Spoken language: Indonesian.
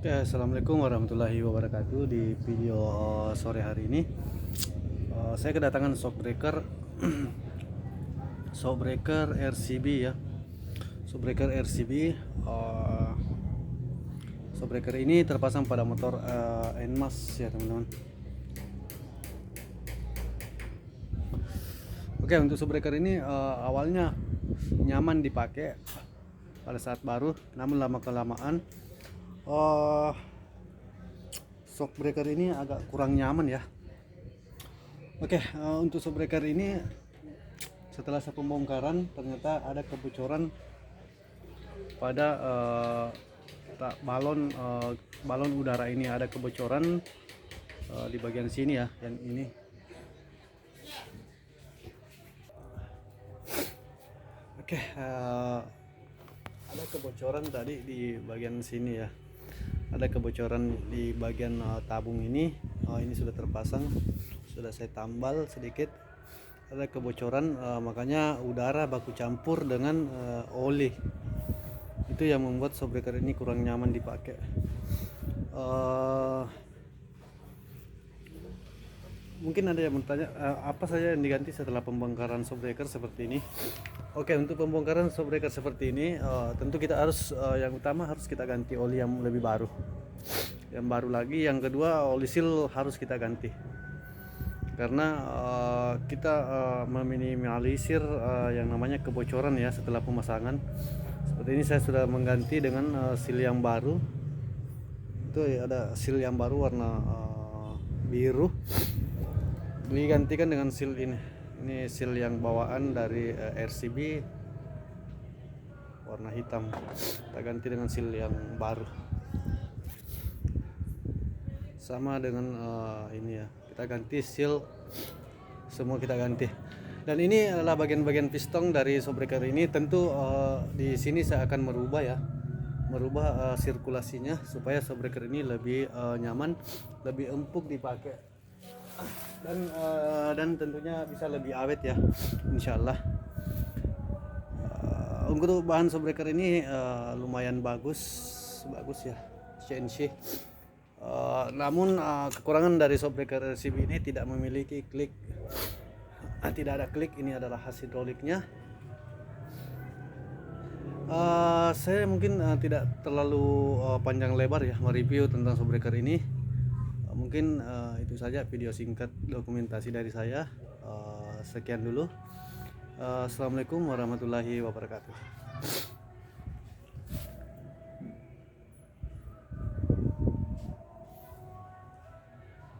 Oke, assalamualaikum warahmatullahi wabarakatuh. Di video sore hari ini, saya kedatangan shockbreaker, shockbreaker RCB ya. Shockbreaker RCB, shockbreaker ini terpasang pada motor NMAX ya teman-teman. Oke, untuk shockbreaker ini awalnya nyaman dipakai pada saat baru, namun lama kelamaan shockbreaker ini agak kurang nyaman ya. Oke, untuk shockbreaker ini setelah saya pembongkaran ternyata ada kebocoran pada balon udara ini, ada kebocoran di bagian sini ya, yang ini. Oke, ada kebocoran tadi di bagian sini ya. Ada kebocoran di bagian tabung ini. Ini sudah terpasang, sudah saya tambal sedikit. Ada kebocoran, makanya udara baku campur dengan oli. Itu yang membuat shockbreaker ini kurang nyaman dipakai. Mungkin ada yang bertanya apa saja yang diganti setelah pembongkaran shockbreaker seperti ini. Oke, untuk pembongkaran shockbreaker seperti ini tentu kita harus yang utama harus kita ganti oli yang lebih baru, yang baru lagi. Yang kedua, oli seal harus kita ganti karena kita meminimalisir yang namanya kebocoran ya setelah pemasangan. Seperti ini saya sudah mengganti dengan seal yang baru. Itu ada seal yang baru warna biru, digantikan dengan seal ini. Ini seal yang bawaan dari RCB warna hitam, kita ganti dengan seal yang baru. Sama dengan ini ya, kita ganti seal, semua kita ganti. Dan ini adalah bagian-bagian piston dari shockbreaker ini. Tentu di sini saya akan merubah sirkulasinya supaya shockbreaker ini lebih nyaman, lebih empuk dipakai, dan tentunya bisa lebih awet ya, insyaallah. Untuk bahan shockbreaker ini lumayan bagus ya, CNC. Namun kekurangan dari shockbreaker RCB ini tidak memiliki klik, tidak ada klik. Ini adalah khas hidroliknya. Saya mungkin tidak terlalu panjang lebar ya mereview tentang shockbreaker ini. Mungkin itu saja video singkat dokumentasi dari saya. Sekian dulu. Assalamualaikum warahmatullahi wabarakatuh.